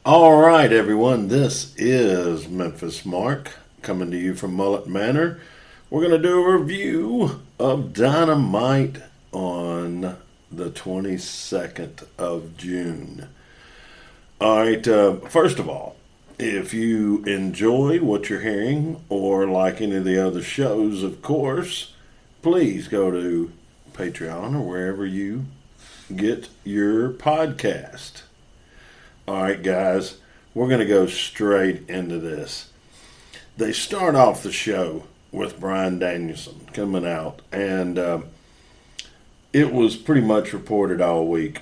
All right, everyone. This is Memphis Mark coming to you from Mullet Manor. We're going to do a review of Dynamite on the 22nd of June. All right, first of all, if you enjoy what you're hearing or like any of the other shows, of course, please go to Patreon or wherever you get your podcast. All right, guys, we're going to go straight into this. They start off the show with Bryan Danielson coming out, and it was pretty much reported all week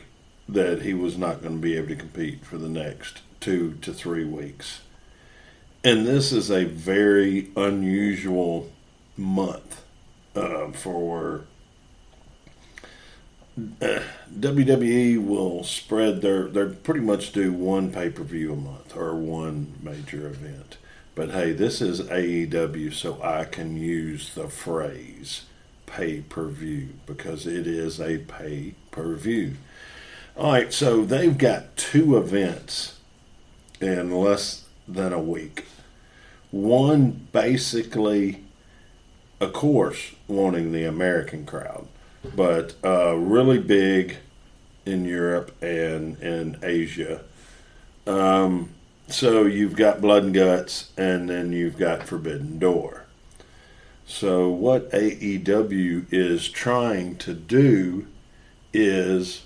that he was not going to be able to compete for the next 2 to 3 weeks. And this is a very unusual month for WWE will spread they pretty much do one pay-per-view a month or one major event. But hey, this is AEW, so I can use the phrase pay-per-view because it is a pay-per-view. All right, so they've got two events in less than a week. One basically, of course, wanting the American crowd, but really big in Europe and in Asia. So you've got Blood and Guts, and then you've got Forbidden Door. So what AEW is trying to do is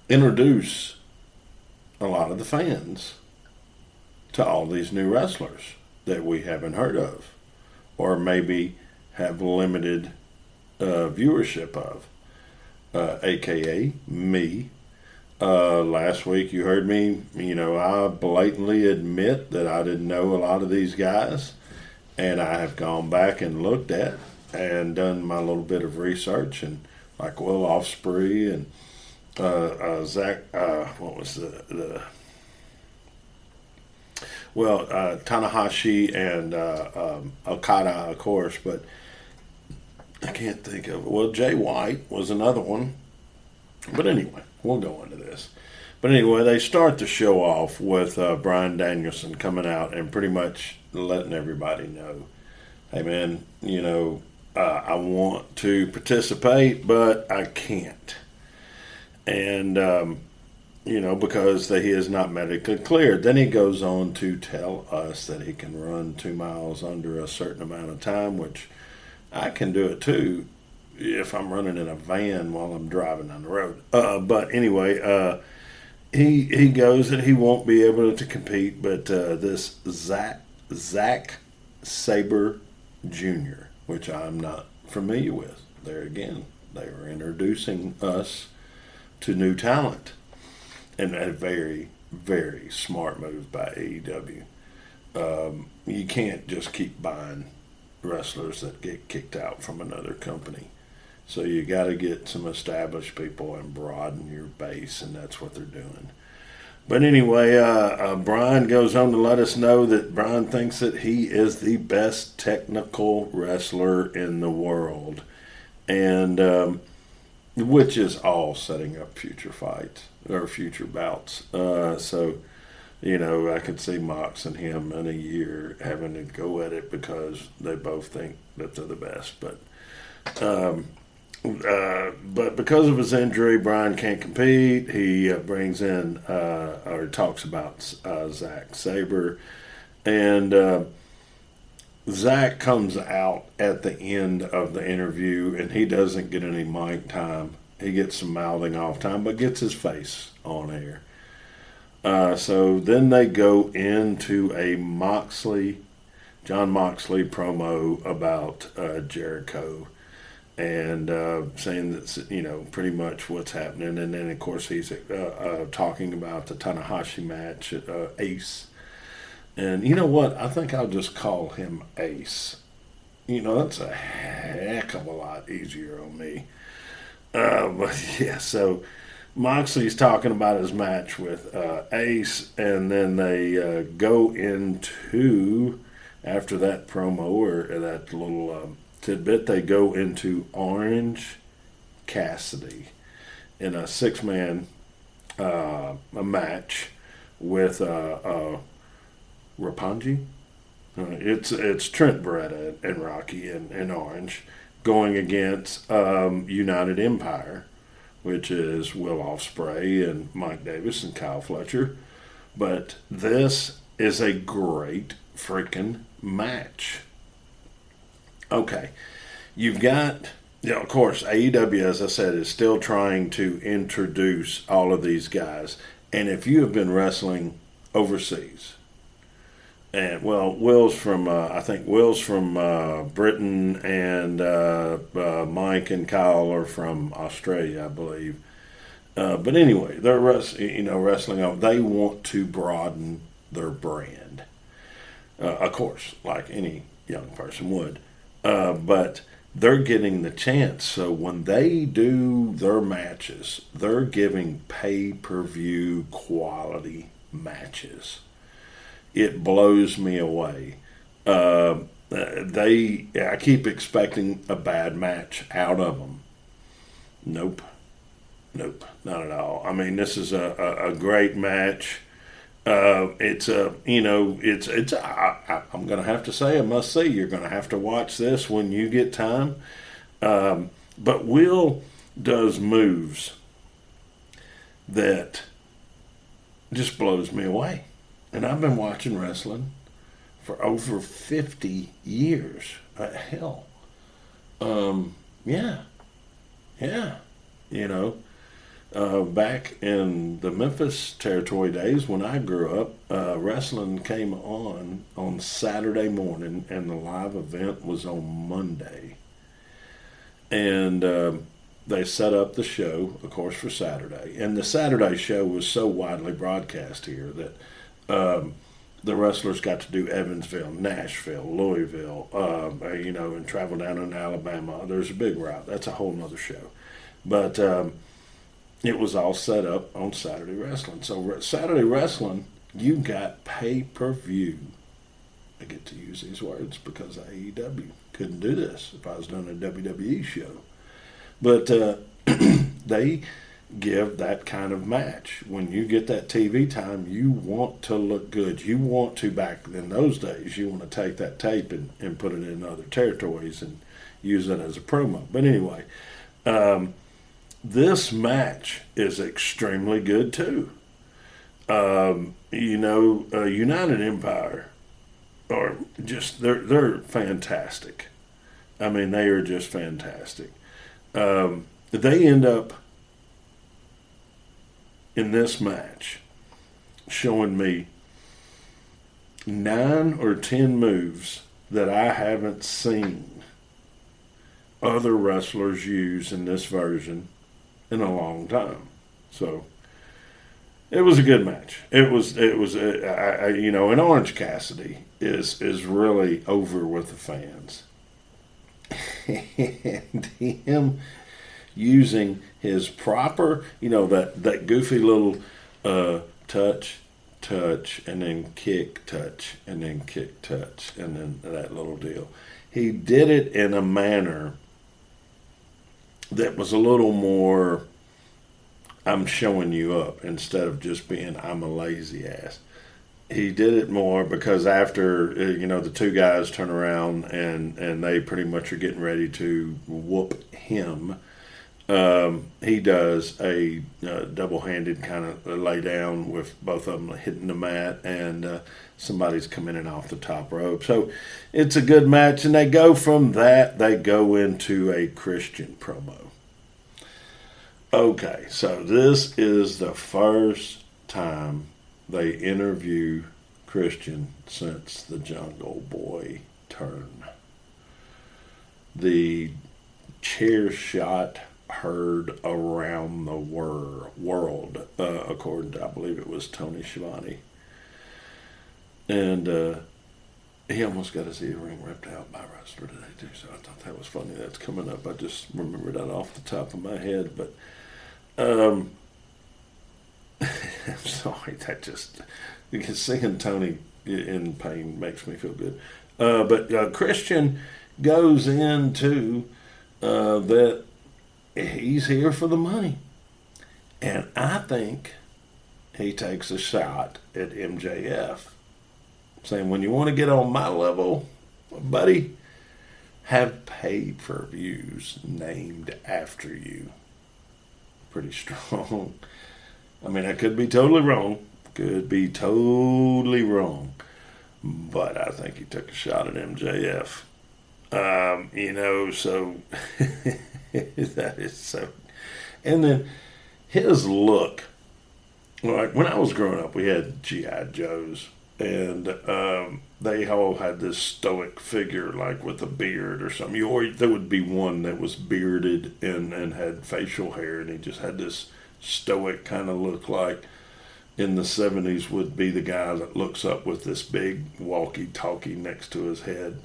introduce a lot of the fans to all these new wrestlers that we haven't heard of, or maybe have limited viewership of, aka me. Last week you heard me, I blatantly admit that I didn't know a lot of these guys, and I have gone back and looked at and done my little bit of research, and like Will Ospreay and Zach, what was the well, Tanahashi and Okada, of course, but I can't think of it. Well, Jay White was another one. But anyway, we'll go into this. But anyway, they start the show off with Bryan Danielson coming out and pretty much letting everybody know, hey man, I want to participate, but I can't. And, because he is not medically cleared. Then he goes on to tell us that he can run 2 miles under a certain amount of time, which I can do it too if I'm running in a van while I'm driving down the road. But anyway, he goes that he won't be able to compete, but this Zack Sabre Jr., which I'm not familiar with. There again, they were introducing us to new talent, and a very, very smart move by AEW. You can't just keep buying wrestlers that get kicked out from another company. So you got to get some established people and broaden your base, and that's what they're doing. But anyway, Bryan goes on to let us know that Bryan thinks that he is the best technical wrestler in the world, and which is all setting up future fights or future bouts. I could see Mox and him in a year having to go at it because they both think that they're the best. But because of his injury, Bryan can't compete. He brings in or talks about Zack Sabre, and Zack comes out at the end of the interview, and he doesn't get any mic time. He gets some mouthing off time, but gets his face on air. So then they go into a John Moxley promo about Jericho, and saying that's pretty much what's happening. And then of course he's talking about the Tanahashi match at Ace. And you know what? I think I'll just call him Ace. That's a heck of a lot easier on me. But yeah, so Moxley's talking about his match with Ace, and then they go into, after that promo or that little tidbit, they go into Orange Cassidy in a 6-man a match with Rapongi. It's Trent Beretta and Rocky and Orange going against United Empire, which is Will Ospreay and Mike Davis and Kyle Fletcher. But this is a great freaking match. Okay, you've got, of course, AEW, as I said, is still trying to introduce all of these guys. And if you have been wrestling overseas, and well, I think Will's from Britain, and Mike and Kyle are from Australia, I believe. But anyway, they're wrestling. They want to broaden their brand, of course, like any young person would. But they're getting the chance. So when they do their matches, they're giving pay-per-view quality matches. It blows me away. I keep expecting a bad match out of them. Nope, not at all. I mean, this is a great match. It's a, I'm going to have to say a must see. You're going to have to watch this when you get time. But Will does moves that just blows me away. And I've been watching wrestling for over 50 years. Hell. Yeah. Back in the Memphis territory days when I grew up, wrestling came on Saturday morning, and the live event was on Monday. And they set up the show, of course, for Saturday. And the Saturday show was so widely broadcast here that the wrestlers got to do Evansville, Nashville, Louisville, and travel down in Alabama. There's a big route. That's a whole nother show. But it was all set up on Saturday wrestling. So Saturday wrestling, you got pay-per-view. I get to use these words because AEW couldn't do this if I was doing a WWE show. But they give that kind of match. When you get that TV time, you want to look good. You want to, back in those days, you want to take that tape and put it in other territories and use it as a promo. But anyway, this match is extremely good too. United Empire are just, they're fantastic. I mean, they are just fantastic. They end up in this match showing me 9 or 10 moves that I haven't seen other wrestlers use in this version in a long time. So it was a good match. And Orange Cassidy is really over with the fans. And him using his proper, that goofy little touch, and then kick, touch, and then kick, touch, and then that little deal. He did it in a manner that was a little more, I'm showing you up, instead of just being, I'm a lazy ass. He did it more because after, the two guys turn around and they pretty much are getting ready to whoop him, he does a double-handed kind of lay down with both of them hitting the mat, and somebody's coming in off the top rope. So it's a good match, and they go into a Christian promo. Okay, so this is the first time they interview Christian since the Jungle Boy turn. The chair shot heard around the world, according to, I believe it was Tony Schiavone. And he almost got his earring ripped out by a wrestler today, too, so I thought that was funny. That's coming up. I just remembered that off the top of my head. But I'm sorry, because seeing Tony in pain makes me feel good. But Christian goes into that he's here for the money. And I think he takes a shot at MJF, saying, when you want to get on my level, buddy, have pay-per-views named after you. Pretty strong. I mean, I could be totally wrong. Could be totally wrong. But I think he took a shot at MJF. So that is so. And then his look. Like when I was growing up, we had G.I. Joes. And they all had this stoic figure, like with a beard or something. There would be one that was bearded and had facial hair, and he just had this stoic kind of look, like in the 70s would be the guy that looks up with this big walkie-talkie next to his head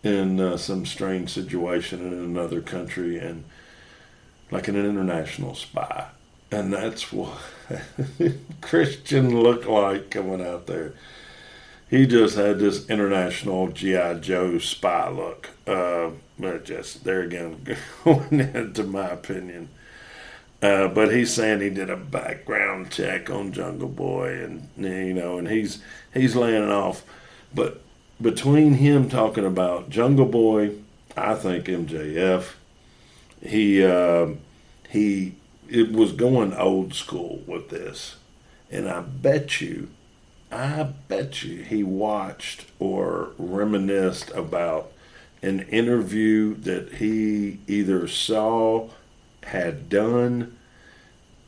in some strange situation in another country, and like an international spy. And that's what Christian looked like coming out there. He just had this international G.I. Joe spy look. But just, there again, going into my opinion. But he's saying he did a background check on Jungle Boy, and he's laying it off. But between him talking about Jungle Boy, I think MJF, it was going old school with this. And I bet you he watched or reminisced about an interview that he either saw, had done,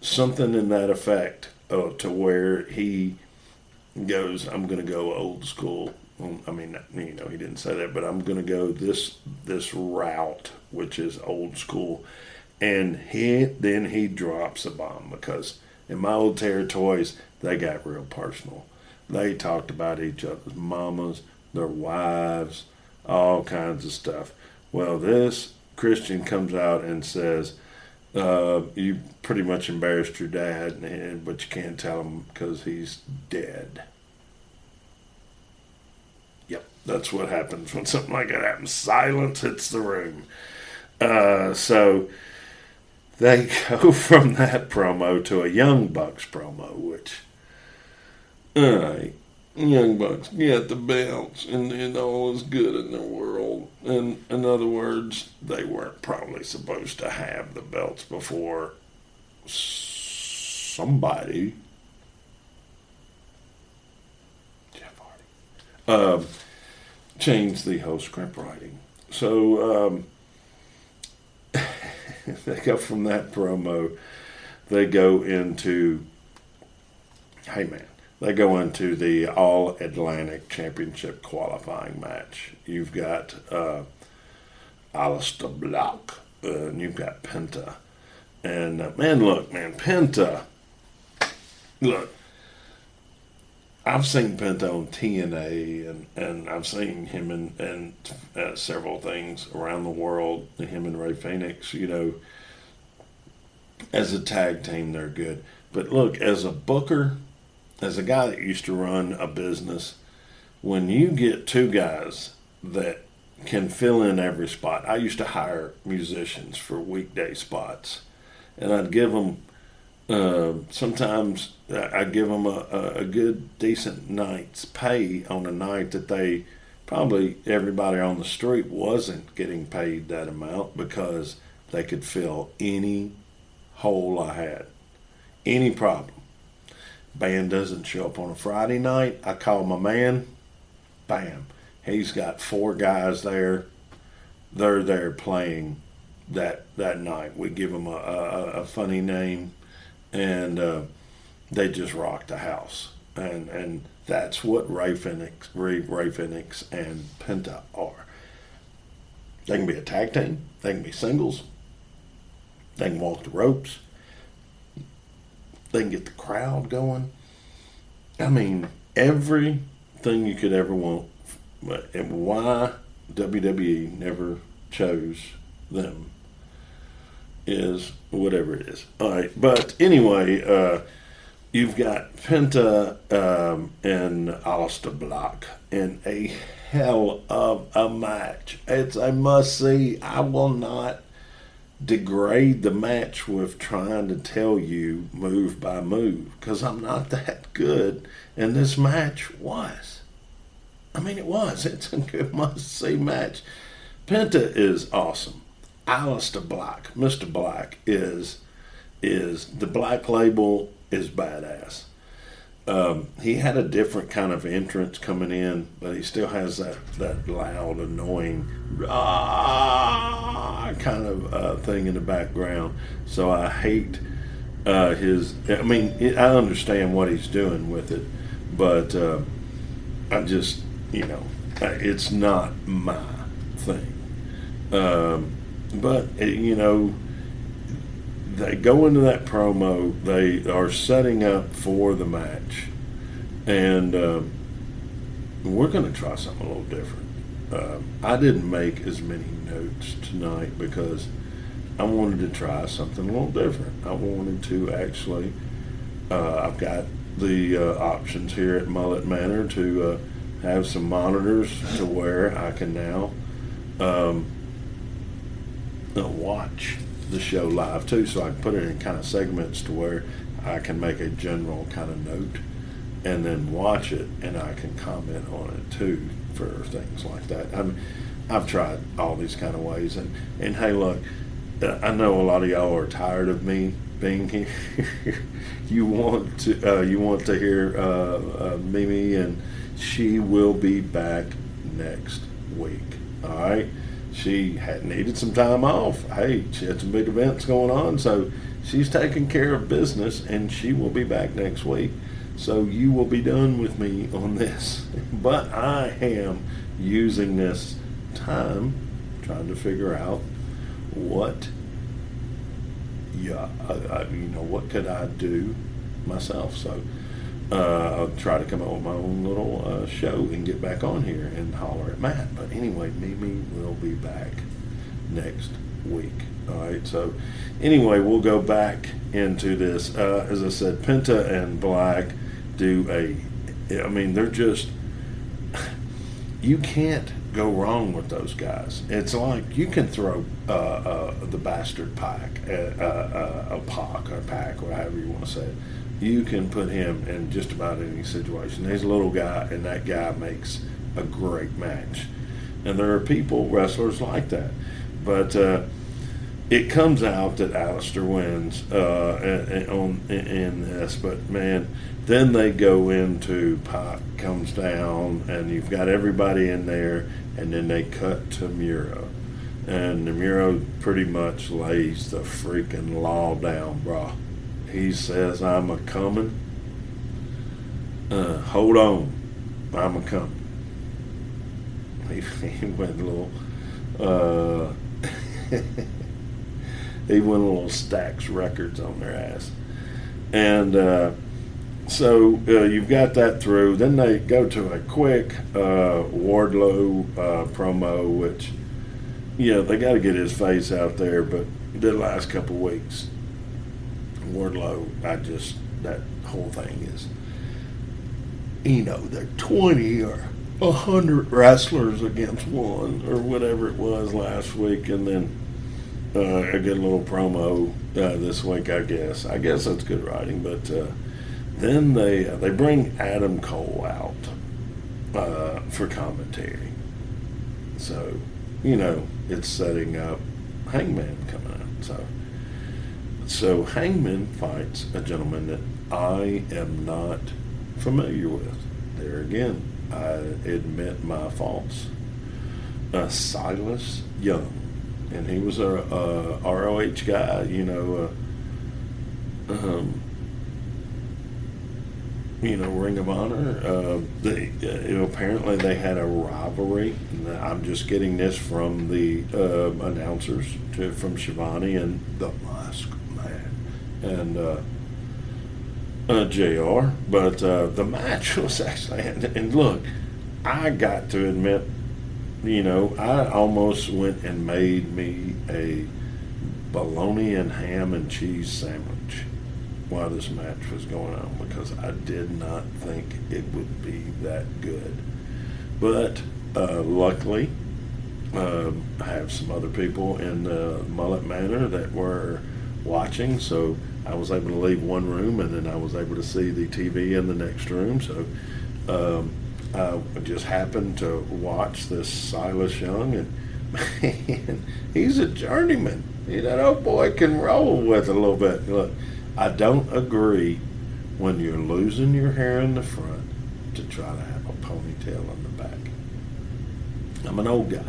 something in that effect, to where he goes, I'm going to go old school. I mean, he didn't say that, but I'm going to go this route, which is old school. And then he drops a bomb, because in my old territories, they got real personal. They talked about each other's mamas, their wives, all kinds of stuff. Well, this Christian comes out and says, you pretty much embarrassed your dad, but you can't tell him because he's dead. Yep, that's what happens when something like that happens. Silence hits the room. So they go from that promo to a Young Bucks promo, which, alright, Young Bucks get the belts, and all is good in the world. And in other words, they weren't probably supposed to have the belts before somebody, Jeff Hardy, changed the whole script writing. So they go from that promo, they go into, hey man, they go into the All-Atlantic Championship qualifying match. You've got Alistair Black, and you've got Penta. And, Penta, look, I've seen Penta on TNA, and I've seen him in several things around the world, him and Ray Phoenix, as a tag team, they're good. But look, as a booker, as a guy that used to run a business, when you get two guys that can fill in every spot, I used to hire musicians for weekday spots, and I'd give them, sometimes I'd give them a good, decent night's pay on a night that they probably, everybody on the street wasn't getting paid that amount, because they could fill any hole I had, any problem. Band doesn't show up on a Friday night, I call my man, bam, he's got 4 guys there. They're there playing that night. We give them a funny name, and they just rock the house. And that's what Ray Phoenix and Penta are. They can be a tag team, they can be singles, they can walk the ropes, they can get the crowd going. I mean, everything you could ever want. And why WWE never chose them is whatever it is. All right, but anyway, you've got Penta and Alistair Black in a hell of a match. It's a must-see. I will not degrade the match with trying to tell you move by move, because I'm not that good, and this match was. I mean, it was. It's a good must-see match. Penta is awesome. Aleister Black, Mr. Black, is the Black Label is badass. He had a different kind of entrance coming in, but he still has that loud, annoying kind of thing in the background. So I hate his. I mean, I understand what he's doing with it, but I just, it's not my thing. But they go into that promo. They are setting up for the match, and we're going to try something a little different. I didn't make as many notes tonight because I wanted to try something a little different. I wanted to actually. I've got the options here at Mullet Manor to have some monitors to where I can now watch the show live too, so I can put it in kind of segments to where I can make a general kind of note and then watch it, and I can comment on it too for things like that. I've tried all these kind of ways, and hey, look, I know a lot of y'all are tired of me being here. you want to hear Mimi, and she will be back next week. All right. She had needed some time off. Hey, she had some big events going on, so she's taking care of business, and she will be back next week. So you will be done with me on this. But I am using this time trying to figure out what could I do myself. So I'll try to come up with my own little show and get back on here and holler at Matt. But anyway, Mimi will be back next week. All right. So anyway, we'll go back into this. As I said, Penta and Black do they're just, you can't go wrong with those guys. It's like you can throw the bastard Pac, a Pac or Pac, or however you want to say it. You can put him in just about any situation. He's a little guy, and that guy makes a great match. And there are wrestlers like that. But it comes out that Aleister wins in this. But, man, then they go into Pac comes down, and you've got everybody in there, and then they cut to Miro. And Miro pretty much lays the freaking law down, brah. He says, I'm a-coming. Hold on. I'm a-coming. He went a little, he went a little Stax Records on their ass. And so you've got that through. Then they go to a quick Wardlow promo, which, they got to get his face out there, but the last couple of weeks, Wardlow, that whole thing is, they're 20 or 100 wrestlers against one, or whatever it was last week, and then a good little promo this week, I guess. I guess that's good writing, but then they bring Adam Cole out for commentary. So, it's setting up Hangman coming out, So Hangman fights a gentleman that I am not familiar with. There again, I admit my faults. Silas Young, and he was a ROH guy. Ring of Honor. Apparently they had a rivalry. I'm just getting this from the announcers from Shivani and the Mask and JR, but the match was actually, and look, I got to admit, I almost went and made me a bologna and ham and cheese sandwich while this match was going on, because I did not think it would be that good. But luckily, I have some other people in the Mullet Manor that were watching, so I was able to leave one room and then I was able to see the TV in the next room. So I just happened to watch this Silas Young, and man, he's a journeyman. That old boy can roll with it a little bit. Look, I don't agree when you're losing your hair in the front to try to have a ponytail in the back. I'm an old guy.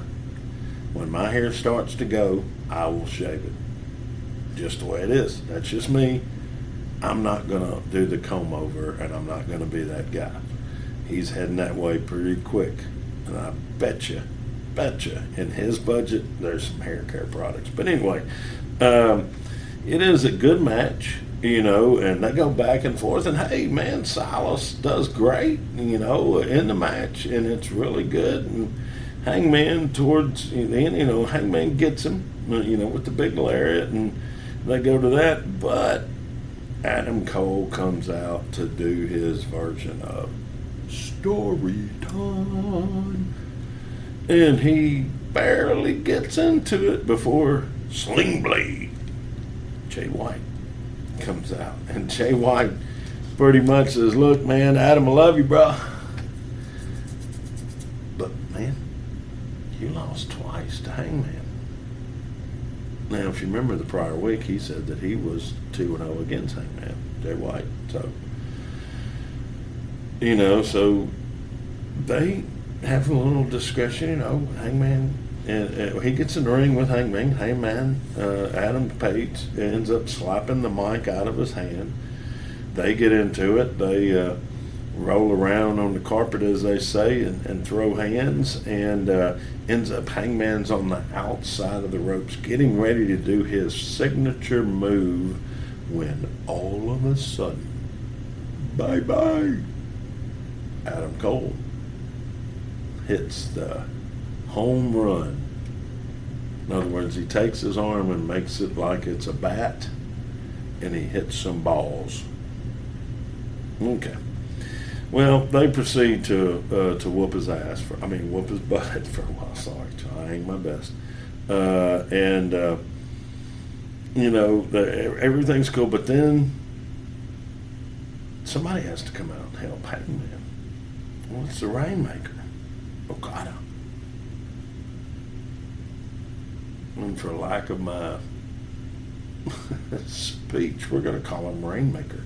When my hair starts to go, I will shave it. Just the way it is. That's just me. I'm not going to do the comb over, and I'm not going to be that guy. He's heading that way pretty quick. And I bet you, in his budget, there's some hair care products. But anyway, it is a good match, and they go back and forth. And hey, man, Silas does great, in the match, and it's really good. And Hangman towards the end, Hangman gets him, with the big lariat, and they go to that. But Adam Cole comes out to do his version of story time. And he barely gets into it before Sling Blade, Jay White, comes out. And Jay White pretty much says, look, man, Adam, I love you, bro. But, man, you lost twice to Hangman. Now, if you remember the prior week, he said that he was 2-0 against Hangman, Jay White. So they have a little discussion, Hangman, and he gets in the ring with Hangman. Adam Page ends up slapping the mic out of his hand. They get into it. They roll around on the carpet, as they say, and throw hands, and ends up Hangman's on the outside of the ropes getting ready to do his signature move when all of a sudden, bye-bye, Adam Cole hits the home run. In other words, he takes his arm and makes it like it's a bat, and he hits some balls. Okay. Well, they proceed to whoop his ass whoop his butt for a while. Sorry, trying my best. Everything's cool, but then somebody has to come out and help Hangman. Well, it's the Rainmaker, Okada. And for lack of my speech, we're going to call him Rainmaker.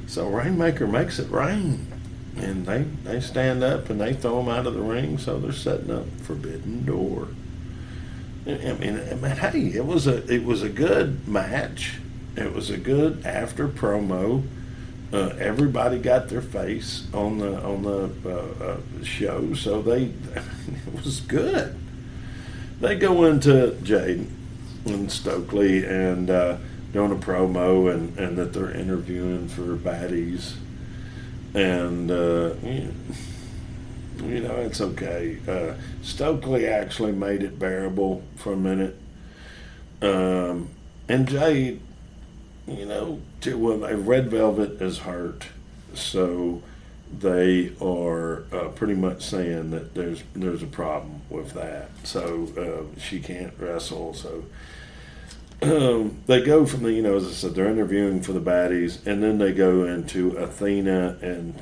So Rainmaker makes it rain, and they stand up and they throw him out of the ring. So they're setting up Forbidden Door. Hey, it was a good match. It was a good after promo. Everybody got their face on the show, so it was good. They go into Jade and Stokely and doing a promo and that they're interviewing for baddies, and it's okay. Stokely actually made it bearable for a minute, and Jade, Red Velvet is hurt, so they are pretty much saying that there's a problem with that, so she can't wrestle. So they go from as I said, they're interviewing for the baddies, and then they go into Athena and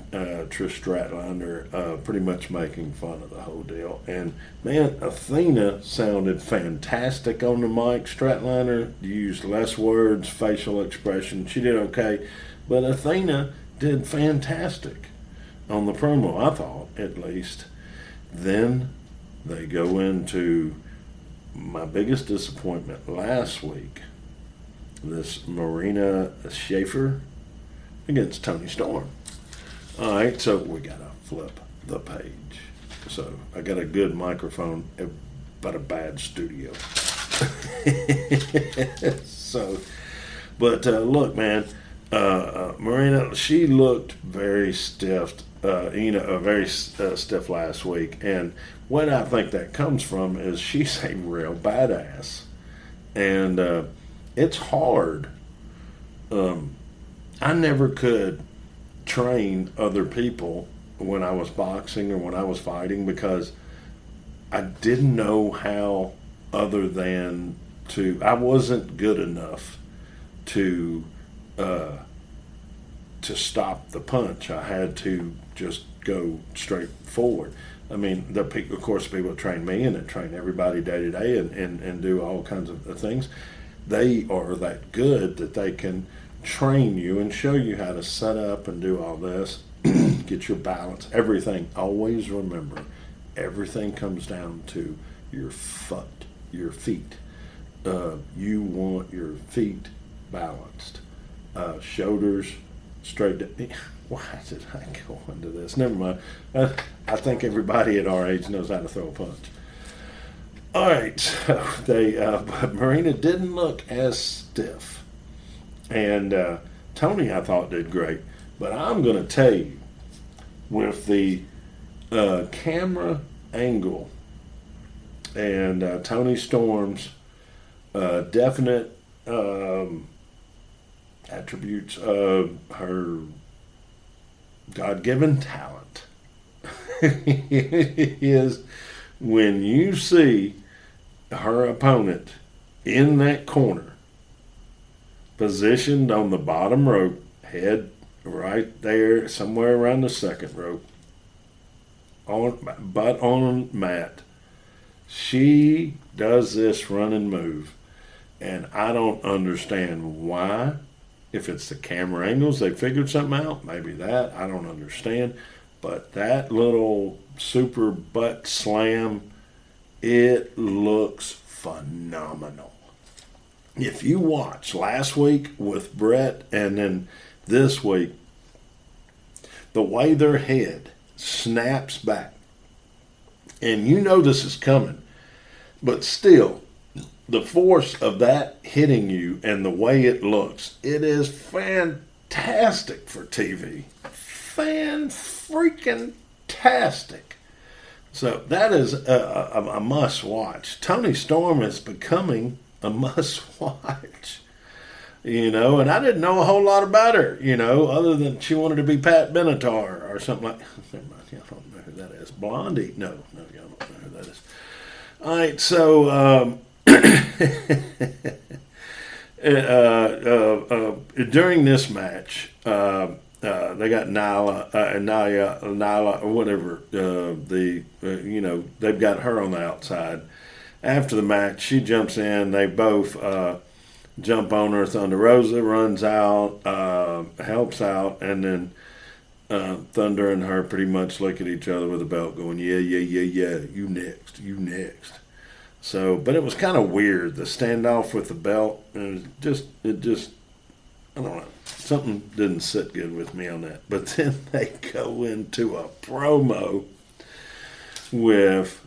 Trish Stratlander pretty much making fun of the whole deal. And man, Athena sounded fantastic on the mic. Stratlander used less words, facial expression. She did okay, but Athena did fantastic on the promo, I thought, at least. Then they go into my biggest disappointment last week, this Marina Shafir against Toni Storm. All right, so we got to flip the page. So I got a good microphone, but a bad studio. Look, man, Marina, she looked very stiff, very stiff last week. And what I think that comes from is she's a real badass. And it's hard. I never could train other people when I was boxing or when I was fighting, because I didn't know how, other than I wasn't good enough to uh, to stop the punch. I had to just go straight forward. I mean, of course, people that train me and that train everybody day to day and do all kinds of things, they are that good that they can train you and show you how to set up and do all this, get your balance, everything. Always remember, everything comes down to your foot, your feet. You want your feet balanced, shoulders straight. Why did I go into this? Never mind. I think everybody at our age knows how to throw a punch. All right, so but Marina didn't look as stiff, and Tony I thought did great. But I'm going to tell you, with the camera angle and Tony Storm's definite attributes of her God-given talent is when you see her opponent in that corner, positioned on the bottom rope, head right there, somewhere around the second rope, butt on mat. She does this running move, and I don't understand why. If it's the camera angles, they figured something out. Maybe that. I don't understand. But that little super butt slam, it looks phenomenal. If you watch last week with Brett and then this week, the way their head snaps back, and you know this is coming, but still, the force of that hitting you and the way it looks, it is fantastic for TV. Fan-freaking-tastic. So that is a must-watch. Tony Storm is becoming a must-watch. And I didn't know a whole lot about her, other than she wanted to be Pat Benatar or something like that. I don't know who that is. Blondie? No, y'all don't know who that is. All right, so during this match, they got Nyla, or whatever. They've got her on the outside. After the match, she jumps in. They both jump on her. Thunder Rosa runs out, helps out, and then Thunder and her pretty much look at each other with a belt, going, "Yeah, you next." So, but it was kind of weird, the standoff with the belt. It just, I don't know, something didn't sit good with me on that. But then they go into a promo with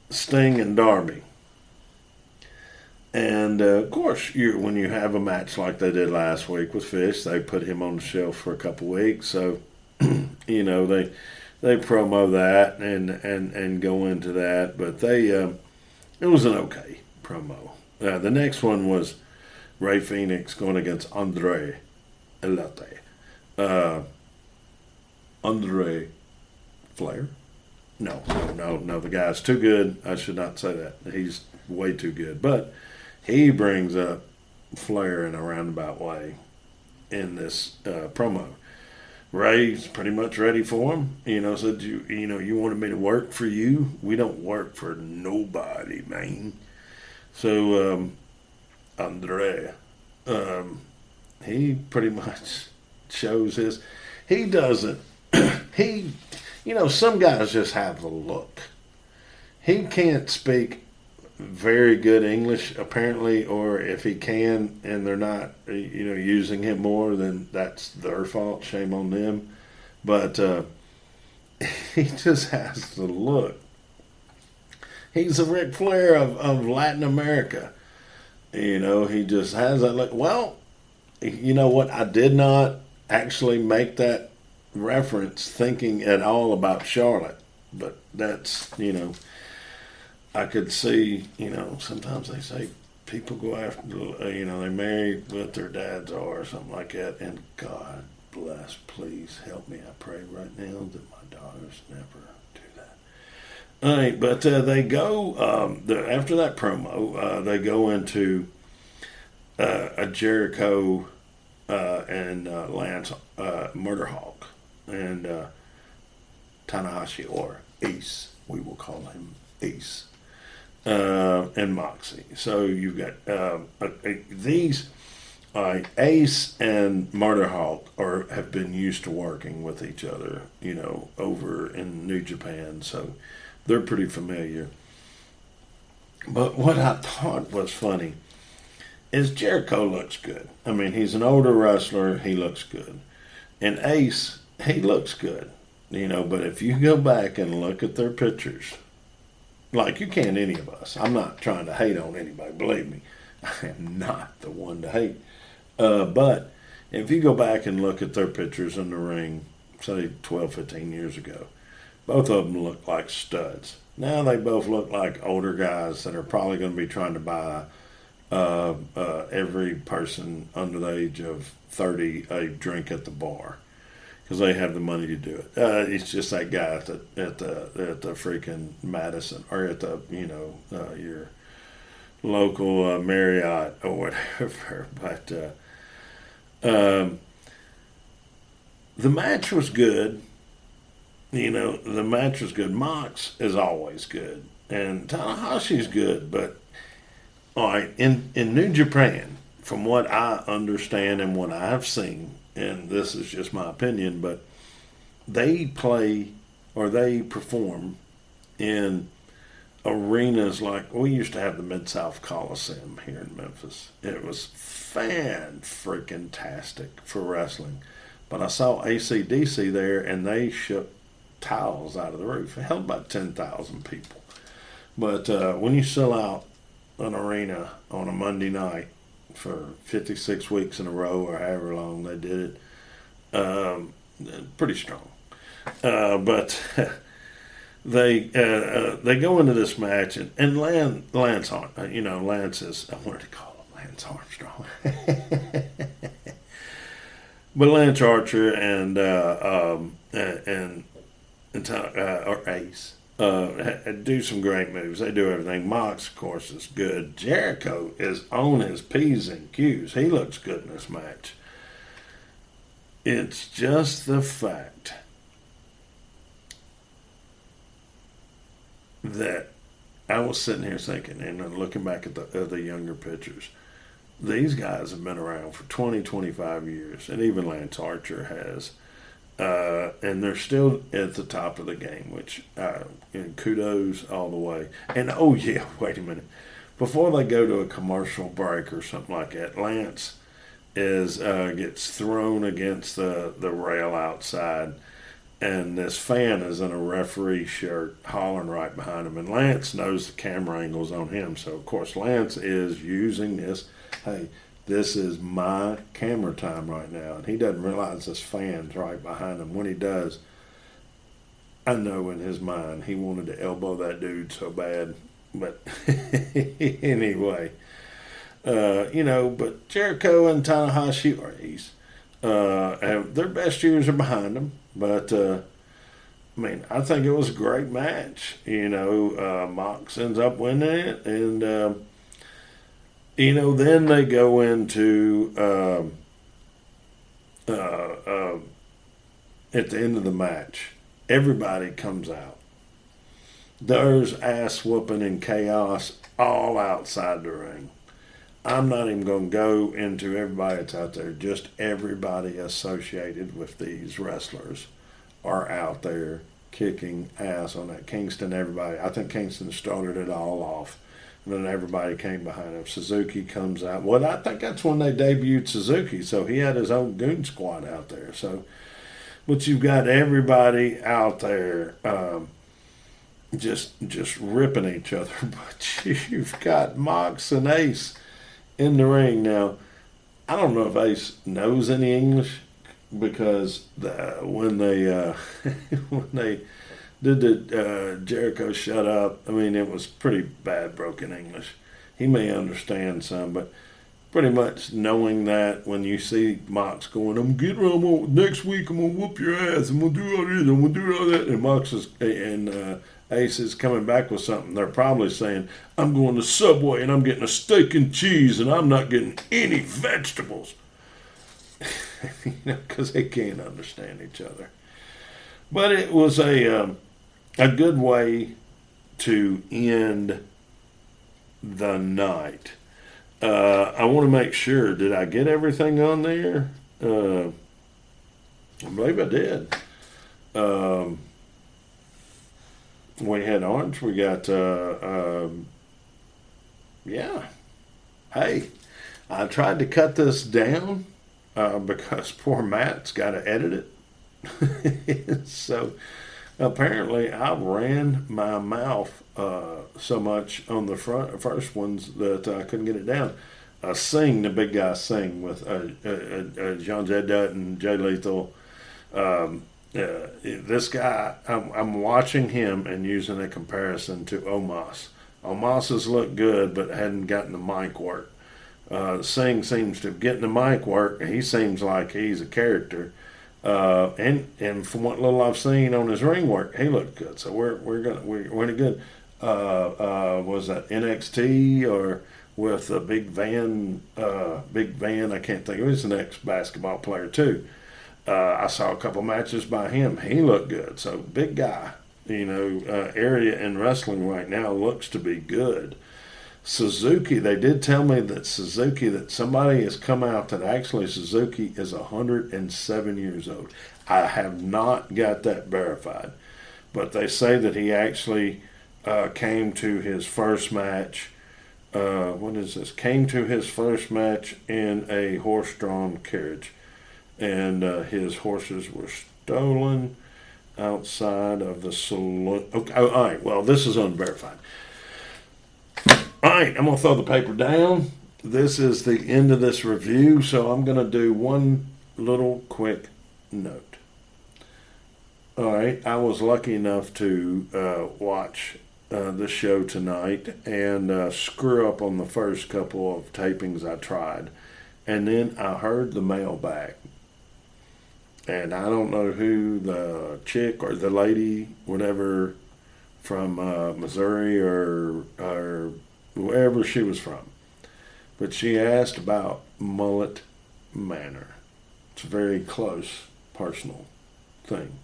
Sting and Darby. And, of course, when you have a match like they did last week with Fish, they put him on the shelf for a couple weeks. So, they promo that and go into that. But it was an okay promo. The next one was Rey Fenix going against Andre Elate. Andre Flair? No. The guy's too good. I should not say that. He's way too good. But he brings up Flair in a roundabout way in this promo. Ray's pretty much ready for him. Said, you wanted me to work for you? We don't work for nobody, man. So, Andre, he pretty much shows he doesn't, some guys just have the look. He can't speak very good English, apparently, or if he can and they're not, using him more, then that's their fault. Shame on them. But he just has the look. He's the Ric Flair of Latin America. He just has that look. Well, you know what? I did not actually make that reference thinking at all about Charlotte. But that's, I could see, sometimes they say people go after, they marry what their dads are or something like that. And God bless, please help me. I pray right now that my daughters never do All right, but they go after that promo. They go into a Jericho and Lance Murderhawk and Tanahashi, or Ace. We will call him Ace. And Moxie. So you've got these. Ace and Murderhawk have been used to working with each other, over in New Japan, so they're pretty familiar. But what I thought was funny is Jericho looks good. I mean, he's an older wrestler, he looks good. And Ace, he looks good, but if you go back and look at their pictures, like you can't any of us. I'm not trying to hate on anybody, believe me. I am not the one to hate. But if you go back and look at their pictures in the ring, say 12, 15 years ago, both of them look like studs. Now they both look like older guys that are probably going to be trying to buy every person under the age of 30 a drink at the bar because they have the money to do it. It's just that guy at the freaking Madison, or at the your local Marriott or whatever. But the match was good. The match was good. Mox is always good, and Tanahashi's good. But all right, in New Japan, from what I understand and what I've seen, and this is just my opinion, but they play or they perform in arenas like we used to have the Mid-South Coliseum here in Memphis. It was fan-freaking-tastic for wrestling. But I saw AC/DC there, and they shook tiles out of the roof. It held about 10,000 people. But when you sell out an arena on a Monday night for 56 weeks in a row or however long they did it, pretty strong. But they go into this match, and Lance is, I wanted to call him Lance Armstrong. But Lance Archer and Ace do some great moves. They do everything. Mox, of course, is good. Jericho is on his P's and Q's. He looks good in this match. It's just the fact that I was sitting here thinking, and looking back at the younger pictures, these guys have been around for 20, 25 years, and even Lance Archer has. And they're still at the top of the game, which kudos all the way. And oh yeah, wait a minute. Before they go to a commercial break or something like that, Lance gets thrown against the rail outside, and this fan is in a referee shirt hollering right behind him. And Lance knows the camera angle's on him, so of course Lance is using this. Hey, this is my camera time right now. And he doesn't realize this fan's right behind him. When he does, I know in his mind he wanted to elbow that dude so bad. But anyway, but Jericho and Tanahashi are Ace. Have their best years are behind them. But, I think it was a great match. Mox ends up winning it. And, then they go into at the end of the match, everybody comes out. There's ass whooping and chaos all outside the ring. I'm not even going to go into everybody that's out there. Just everybody associated with these wrestlers are out there kicking ass on that. Kingston, everybody. I think Kingston started it all off. And then everybody came behind him. Suzuki comes out. Well, I think that's when they debuted Suzuki. So he had his own goon squad out there. So, but you've got everybody out there just ripping each other. But you've got Mox and Ace in the ring. Now, I don't know if Ace knows any English, because when they when they did the Jericho shut up, it was pretty bad broken English. He may understand some, but pretty much knowing that when you see Mox going, next week I'm gonna whoop your ass, I'm gonna do all this, I'm gonna do all that, and Mox and Ace is coming back with something, they're probably saying, I'm going to Subway and I'm getting a steak and cheese and I'm not getting any vegetables. Because they can't understand each other. But it was a good way to end the night. I want to make sure, did I get everything on there? I believe I did. We had Orange. We got, yeah. Hey, I tried to cut this down because poor Matt's got to edit it. So apparently I ran my mouth so much on the first ones that I couldn't get it down. The big guy sing with John J. Dutton, Jay Lethal. This guy, I'm watching him and using a comparison to Omos. Omos has looked good, but hadn't gotten the mic work. Singh seems to get the mic work. He seems like he's a character. And from what little I've seen on his ring work, he looked good. So we're really good. Was that NXT or with a Big Van? I can't think. He was an ex-basketball player too. I saw a couple matches by him. He looked good. So big guy. Area in wrestling right now looks to be good. Suzuki, they did tell me that somebody has come out that actually Suzuki is 107 years old. I have not got that verified, but they say that he actually came to his first match. Came to his first match in a horse-drawn carriage, and his horses were stolen outside of the saloon. Okay, all right, well, this is unverified. All right, I'm going to throw the paper down. This is the end of this review, so I'm going to do one little quick note. All right, I was lucky enough to watch this show tonight and screw up on the first couple of tapings I tried. And then I heard the mail back. And I don't know who the chick or the lady, whatever, from Missouri or wherever she was from. But she asked about Mullet Manor. It's a very close, personal thing.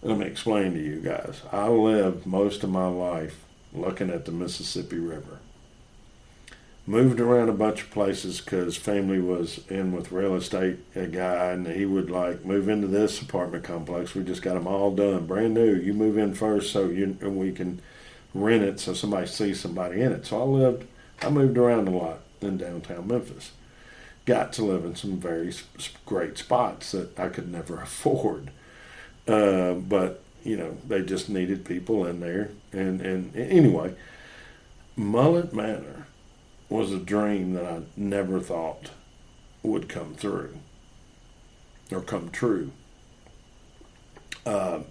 Let me explain to you guys. I lived most of my life looking at the Mississippi River. Moved around a bunch of places because family was in with real estate, a guy, and he would move into this apartment complex. We just got them all done, brand new. You move in first and we can rent it so somebody sees somebody in it. So I moved around a lot in downtown Memphis. Got to live in some very great spots that I could never afford. But, they just needed people in there. And anyway, Mullet Manor was a dream that I never thought would come through or come true. I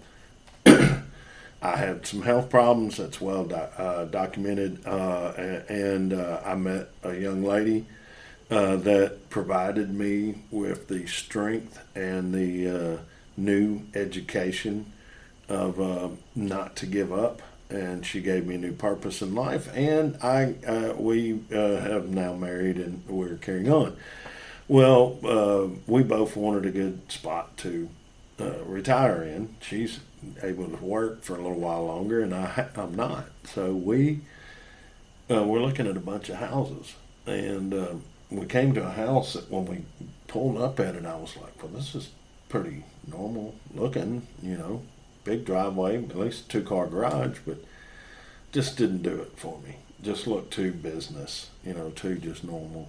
had some health problems that's well documented, and I met a young lady that provided me with the strength and the new education of not to give up, and she gave me a new purpose in life, and we have now married and we're carrying on. Well, we both wanted a good spot to retire in. She's able to work for a little while longer, and I'm not. So we're looking at a bunch of houses, and we came to a house that when we pulled up at it, I was like, well, this is pretty normal looking, big driveway, at least a 2-car garage, but just didn't do it for me. Just looked too business, too just normal.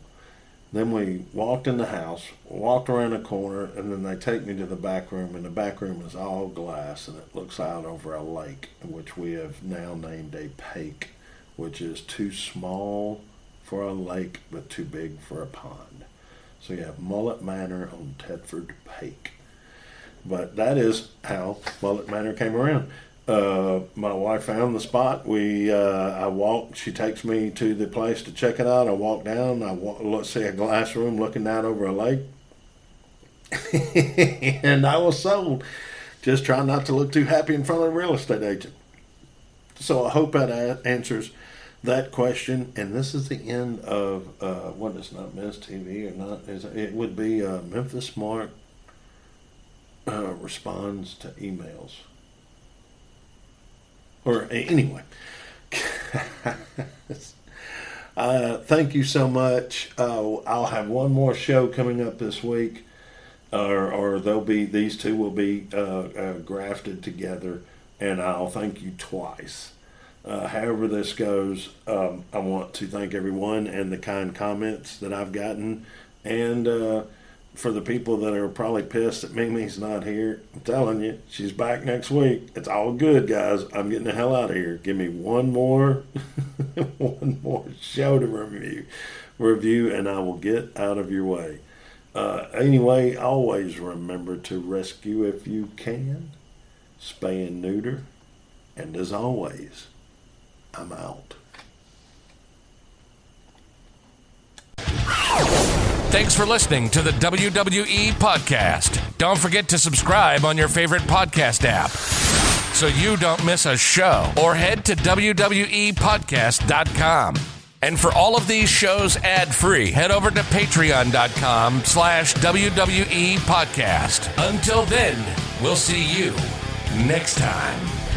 Then we walked in the house, walked around the corner, and then they take me to the back room, and the back room is all glass, and it looks out over a lake, which we have now named a pake, which is too small for a lake, but too big for a pond. So you have Mullet Manor on Tedford Pake. But that is how Mullet Manor came around. My wife found the spot. I walked. She takes me to the place to check it out. I walk down. See a glass room looking down over a lake, and I was sold. Just trying not to look too happy in front of a real estate agent. So I hope that answers that question. And this is the end of what is not Miss TV or not? It would be Memphis Mark responds to emails. Or anyway, thank you so much. I'll have one more show coming up this week, or these two will be grafted together, and I'll thank you twice. However this goes, I want to thank everyone and the kind comments that I've gotten, and for the people that are probably pissed that Mimi's not here, I'm telling you, she's back next week. It's all good, guys. I'm getting the hell out of here. Give me one more show to review, and I will get out of your way. Anyway, always remember to rescue if you can, spay and neuter, and as always, I'm out. Thanks for listening to the WWE Podcast. Don't forget to subscribe on your favorite podcast app so you don't miss a show, or head to WWEpodcast.com. And for all of these shows ad-free, head over to patreon.com/WWE Podcast. Until then, we'll see you next time.